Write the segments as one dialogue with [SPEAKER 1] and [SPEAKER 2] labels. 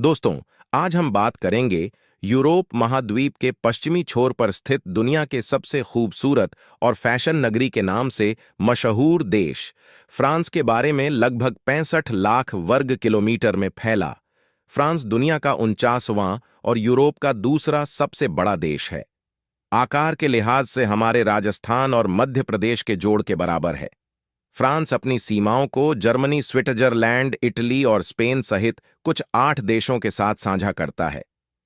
[SPEAKER 1] दोस्तों, आज हम बात करेंगे यूरोप महाद्वीप के पश्चिमी छोर पर स्थित दुनिया के सबसे खूबसूरत और फैशन नगरी के नाम से मशहूर देश फ्रांस के बारे में। लगभग 65 लाख वर्ग किलोमीटर में फैला फ्रांस दुनिया का 49वां और यूरोप का दूसरा सबसे बड़ा देश है। आकार के लिहाज से हमारे राजस्थान और मध्य प्रदेश के जोड़ के बराबर है। फ्रांस अपनी सीमाओं को जर्मनी, स्विट्जरलैंड, इटली और स्पेन सहित कुछ 8 देशों के साथ साझा करता है।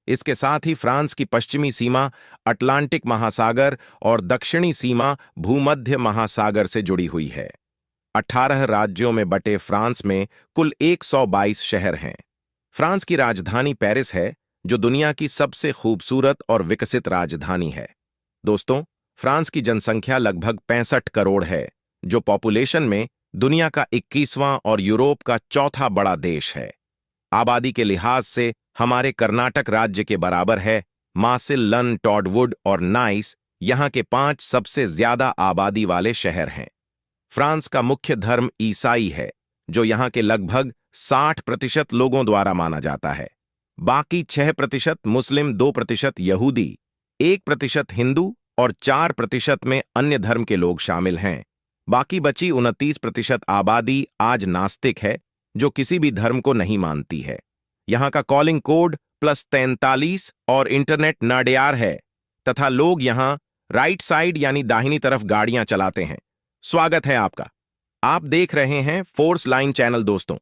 [SPEAKER 1] इसके साथ ही फ्रांस की पश्चिमी सीमा अटलांटिक महासागर और दक्षिणी सीमा भूमध्य महासागर से जुड़ी हुई है। 18 राज्यों में बटे फ्रांस में कुल 122 शहर हैं। फ्रांस की राजधानी पेरिस है, जो दुनिया की सबसे खूबसूरत और विकसित राजधानी है। दोस्तों, फ्रांस की जनसंख्या लगभग 65 करोड़ है, जो पॉपुलेशन में दुनिया का 21वां और यूरोप का चौथा बड़ा देश है। आबादी के लिहाज से हमारे कर्नाटक राज्य के बराबर है। मासिल, लन, टॉडवुड और नाइस यहाँ के 5 सबसे ज्यादा आबादी वाले शहर हैं। फ्रांस का मुख्य धर्म ईसाई है, जो यहाँ के लगभग 60% लोगों द्वारा माना जाता है। बाकी 6% मुस्लिम, 2% यहूदी, 1% हिंदू और 4% में अन्य धर्म के लोग शामिल हैं। बाकी बची 29% आबादी आज नास्तिक है, जो किसी भी धर्म को नहीं मानती है। यहाँ का कॉलिंग कोड +43 और इंटरनेट नाडेयार है तथा लोग यहाँ राइट साइड यानी दाहिनी तरफ गाड़ियां चलाते हैं। स्वागत है आपका। आप देख रहे हैं फोर्स लाइन चैनल। दोस्तों,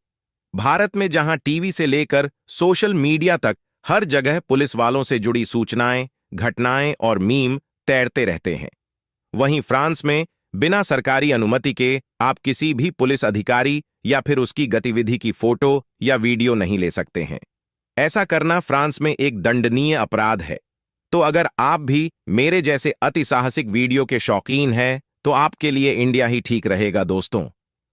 [SPEAKER 1] भारत में जहां टीवी से लेकर सोशल मीडिया तक हर जगह पुलिस वालों से जुड़ी सूचनाएं, घटनाएं और मीम तैरते रहते हैं, वहीं फ्रांस में बिना सरकारी अनुमति के आप किसी भी पुलिस अधिकारी या फिर उसकी गतिविधि की फोटो या वीडियो नहीं ले सकते हैं। ऐसा करना फ्रांस में एक दंडनीय अपराध है। तो अगर आप भी मेरे जैसे अति साहसिक वीडियो के शौकीन हैं, तो आपके लिए इंडिया ही ठीक रहेगा। दोस्तों,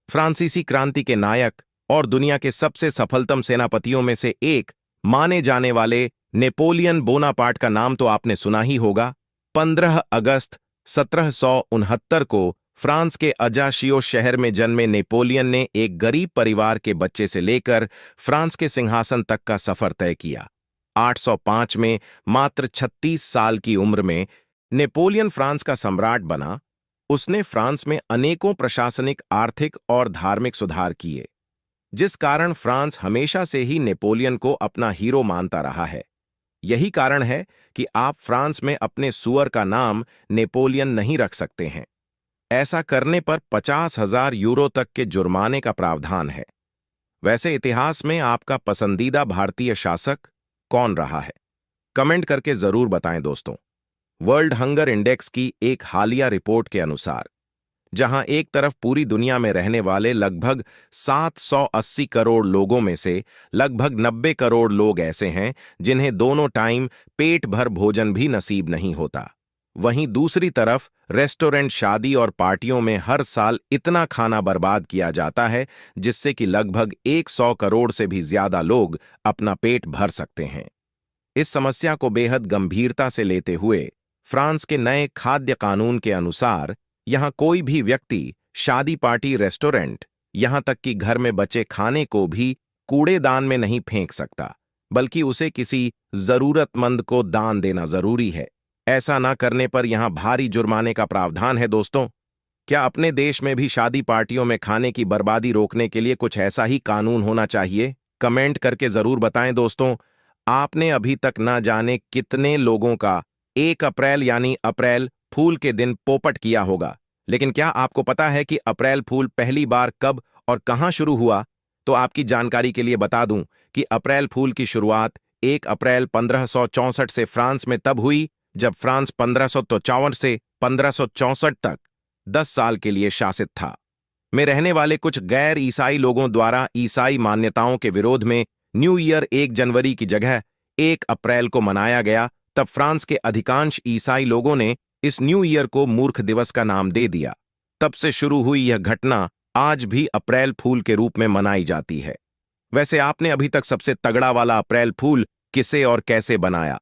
[SPEAKER 1] फ्रांसीसी क्रांति के नायक और दुनिया के सबसे सफलतम सेनापतियों में से एक माने जाने वाले नेपोलियन बोनापार्ट का नाम तो आपने सुना ही होगा। 15 अगस्त 1769 को फ्रांस के अजाशियो शहर में जन्मे नेपोलियन ने एक गरीब परिवार के बच्चे से लेकर फ्रांस के सिंहासन तक का सफर तय किया। 805 में मात्र 36 साल की उम्र में नेपोलियन फ्रांस का सम्राट बना। उसने फ्रांस में अनेकों प्रशासनिक, आर्थिक और धार्मिक सुधार किए, जिस कारण फ्रांस हमेशा से ही नेपोलियन को अपना हीरो मानता रहा है। यही कारण है कि आप फ्रांस में अपने सुअर का नाम नेपोलियन नहीं रख सकते हैं। ऐसा करने पर 50,000 यूरो तक के जुर्माने का प्रावधान है। वैसे इतिहास में आपका पसंदीदा भारतीय शासक कौन रहा है? कमेंट करके जरूर बताएं। दोस्तों, वर्ल्ड हंगर इंडेक्स की एक हालिया रिपोर्ट के अनुसार, जहां एक तरफ पूरी दुनिया में रहने वाले लगभग 780 करोड़ लोगों में से लगभग 90 करोड़ लोग ऐसे हैं जिन्हें दोनों टाइम पेट भर भोजन भी नसीब नहीं होता, वहीं दूसरी तरफ रेस्टोरेंट, शादी और पार्टियों में हर साल इतना खाना बर्बाद किया जाता है जिससे कि लगभग 100 करोड़ से भी ज्यादा लोग अपना पेट भर सकते हैं। इस समस्या को बेहद गंभीरता से लेते हुए फ्रांस के नए खाद्य कानून के अनुसार यहां कोई भी व्यक्ति शादी, पार्टी, रेस्टोरेंट, यहां तक कि घर में बचे खाने को भी कूड़ेदान में नहीं फेंक सकता, बल्कि उसे किसी जरूरतमंद को दान देना जरूरी है। ऐसा ना करने पर यहां भारी जुर्माने का प्रावधान है। दोस्तों, क्या अपने देश में भी शादी पार्टियों में खाने की बर्बादी रोकने के लिए कुछ ऐसा ही कानून होना चाहिए? कमेंट करके जरूर बताएं। दोस्तों, आपने अभी तक ना जाने कितने लोगों का 1 अप्रैल यानी अप्रैल फूल के दिन पोपट किया होगा, लेकिन क्या आपको पता है कि अप्रैल फूल पहली बार कब और कहां शुरू हुआ? तो आपकी जानकारी के लिए बता दूं कि अप्रैल फूल की शुरुआत 1 अप्रैल 1564 से फ्रांस में तब हुई, जब फ्रांस 1554 से 1564 तक 10 साल के लिए शासित था। में रहने वाले कुछ गैर ईसाई लोगों द्वारा ईसाई मान्यताओं के विरोध में न्यू ईयर 1 जनवरी की जगह 1 अप्रैल को मनाया गया। तब फ्रांस के अधिकांश ईसाई लोगों ने इस न्यू ईयर को मूर्ख दिवस का नाम दे दिया। तब से शुरू हुई यह घटना आज भी अप्रैल फूल के रूप में मनाई जाती है। वैसे आपने अभी तक सबसे तगड़ा वाला अप्रैल फूल किसे और कैसे बनाया?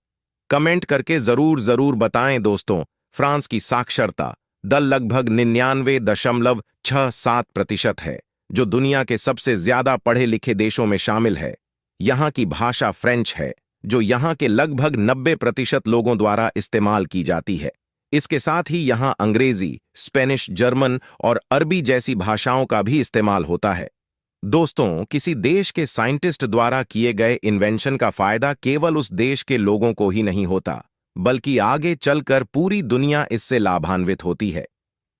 [SPEAKER 1] कमेंट करके जरूर बताएं। दोस्तों, फ्रांस की साक्षरता दर लगभग 99.67% है, जो दुनिया के सबसे ज्यादा पढ़े लिखे देशों में शामिल है। यहाँ की भाषा फ्रेंच है, जो यहाँ के लगभग 90% लोगों द्वारा इस्तेमाल की जाती है। इसके साथ ही यहाँ अंग्रेजी, स्पेनिश, जर्मन और अरबी जैसी भाषाओं का भी इस्तेमाल होता है। दोस्तों, किसी देश के साइंटिस्ट द्वारा किए गए इन्वेंशन का फायदा केवल उस देश के लोगों को ही नहीं होता, बल्कि आगे चलकर पूरी दुनिया इससे लाभान्वित होती है।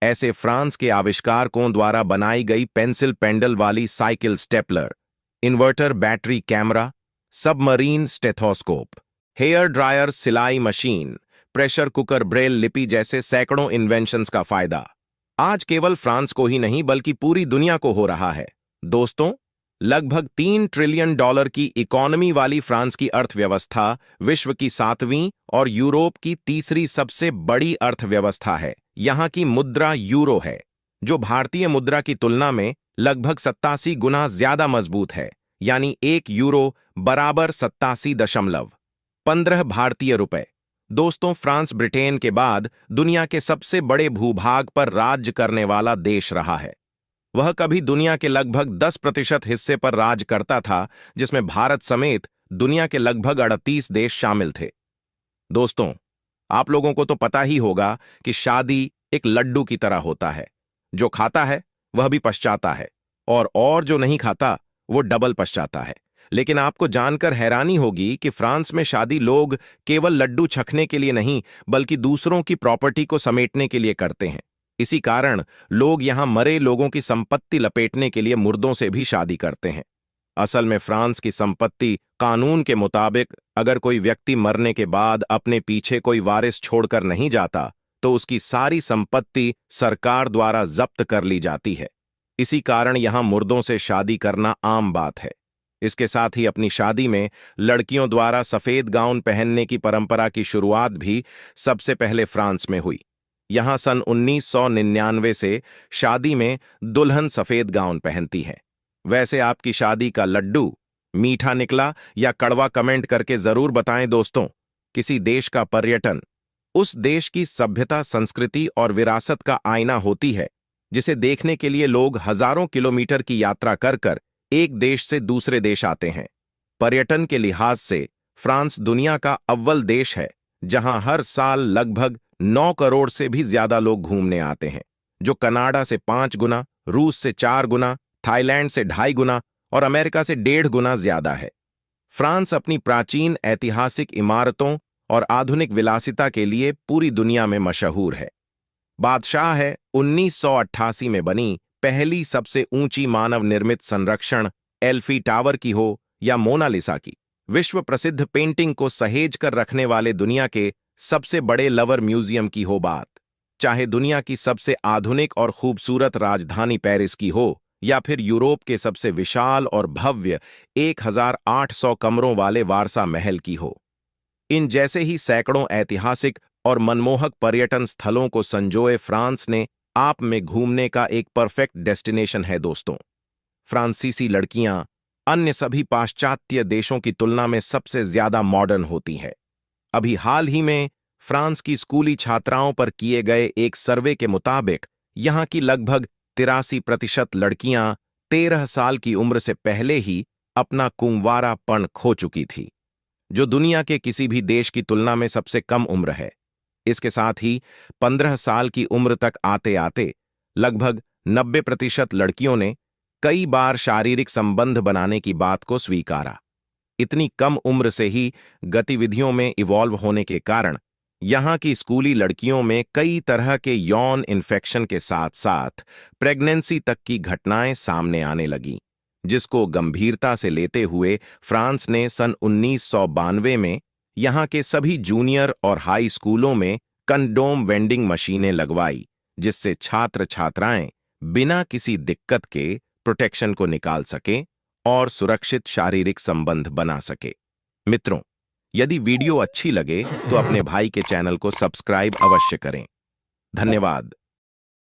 [SPEAKER 1] ऐसे फ्रांस के आविष्कारकों द्वारा बनाई गई पेंसिल पेंडल वाली cycle stapler, inverter battery camera, submarine stethoscope, hair dryer सिलाई मशीन, प्रेशर कुकर ब्रेल लिपि जैसे सैकड़ों इन्वेंशंस का फायदा आज केवल फ्रांस को ही नहीं बल्कि पूरी दुनिया को हो रहा है। दोस्तों, लगभग $3 ट्रिलियन की इकोनॉमी वाली फ्रांस की अर्थव्यवस्था विश्व की 7वीं और यूरोप की तीसरी सबसे बड़ी अर्थव्यवस्था है। यहाँ की मुद्रा यूरो है, जो भारतीय मुद्रा की तुलना में लगभग 87 गुना ज्यादा मजबूत है, यानी 1 यूरो बराबर 87.15 भारतीय रुपए। दोस्तों, फ्रांस ब्रिटेन के बाद दुनिया के सबसे बड़े भूभाग पर राज्य करने वाला देश रहा है। वह कभी दुनिया के लगभग 10% हिस्से पर राज करता था, जिसमें भारत समेत दुनिया के लगभग 38 देश शामिल थे। दोस्तों, आप लोगों को तो पता ही होगा कि शादी एक लड्डू की तरह होता है। जो खाता है वह भी पछताता है, और जो नहीं खाता वो डबल पछताता है। लेकिन आपको जानकर हैरानी होगी कि फ्रांस में शादी लोग केवल लड्डू चखने के लिए नहीं, बल्कि दूसरों की प्रॉपर्टी को समेटने के लिए करते हैं। इसी कारण लोग यहां मरे लोगों की संपत्ति लपेटने के लिए मुर्दों से भी शादी करते हैं। असल में फ्रांस की संपत्ति कानून के मुताबिक अगर कोई व्यक्ति मरने के बाद अपने पीछे कोई वारिस छोड़कर नहीं जाता, तो उसकी सारी संपत्ति सरकार द्वारा जब्त कर ली जाती है। इसी कारण यहां मुर्दों से शादी करना आम बात है। इसके साथ ही अपनी शादी में लड़कियों द्वारा सफेद गाउन पहनने की परंपरा की शुरुआत भी सबसे पहले फ्रांस में हुई। यहां सन 1999 से शादी में दुल्हन सफेद गाउन पहनती है। वैसे आपकी शादी का लड्डू मीठा निकला या कड़वा, कमेंट करके जरूर बताएं। दोस्तों, किसी देश का पर्यटन उस देश की सभ्यता, संस्कृति और विरासत का आईना होती है, जिसे देखने के लिए लोग हजारों किलोमीटर की यात्रा कर एक देश से दूसरे देश आते हैं। पर्यटन के लिहाज से फ्रांस दुनिया का अव्वल देश है, जहां हर साल लगभग 9 करोड़ से भी ज्यादा लोग घूमने आते हैं, जो कनाडा से 5 गुना, रूस से 4 गुना, थाईलैंड से 2.5 गुना और अमेरिका से 1.5 गुना ज्यादा है। फ्रांस अपनी प्राचीन ऐतिहासिक इमारतों और आधुनिक विलासिता के लिए पूरी दुनिया में मशहूर है। बादशाह है 1988 में बनी पहली सबसे ऊंची मानव निर्मित संरक्षण एल्फी टावर की हो या मोनालिसा की, विश्व प्रसिद्ध पेंटिंग को सहेज कर रखने वाले दुनिया के सबसे बड़े लवर म्यूजियम की हो बात, चाहे दुनिया की सबसे आधुनिक और खूबसूरत राजधानी पेरिस की हो या फिर यूरोप के सबसे विशाल और भव्य 1800 कमरों वाले वारसा महल की हो। इन जैसे ही सैकड़ों ऐतिहासिक और मनमोहक पर्यटन स्थलों को संजोए फ्रांस ने आप में घूमने का एक परफेक्ट डेस्टिनेशन है। दोस्तों, फ्रांसीसी लड़कियां अन्य सभी पाश्चात्य देशों की तुलना में सबसे ज्यादा मॉडर्न होती हैं। अभी हाल ही में फ्रांस की स्कूली छात्राओं पर किए गए एक सर्वे के मुताबिक यहां की लगभग 83% लड़कियां 13 साल की उम्र से पहले ही अपना कुंवारापन खो चुकी थी, जो दुनिया के किसी भी देश की तुलना में सबसे कम उम्र है। इसके साथ ही 15 साल की उम्र तक आते आते लगभग 90% लड़कियों ने कई बार शारीरिक संबंध बनाने की बात को स्वीकारा। इतनी कम उम्र से ही गतिविधियों में इवॉल्व होने के कारण यहाँ की स्कूली लड़कियों में कई तरह के यौन इन्फेक्शन के साथ साथ प्रेगनेंसी तक की घटनाएं सामने आने लगीं, जिसको गंभीरता से लेते हुए फ्रांस ने सन 1992 में यहाँ के सभी जूनियर और हाई स्कूलों में कंडोम वेंडिंग मशीनें लगवाई, जिससे छात्र छात्राएं बिना किसी दिक्कत के प्रोटेक्शन को निकाल सकें और सुरक्षित शारीरिक संबंध बना सके। मित्रों, यदि वीडियो अच्छी लगे तो अपने भाई के चैनल को सब्सक्राइब अवश्य करें। धन्यवाद।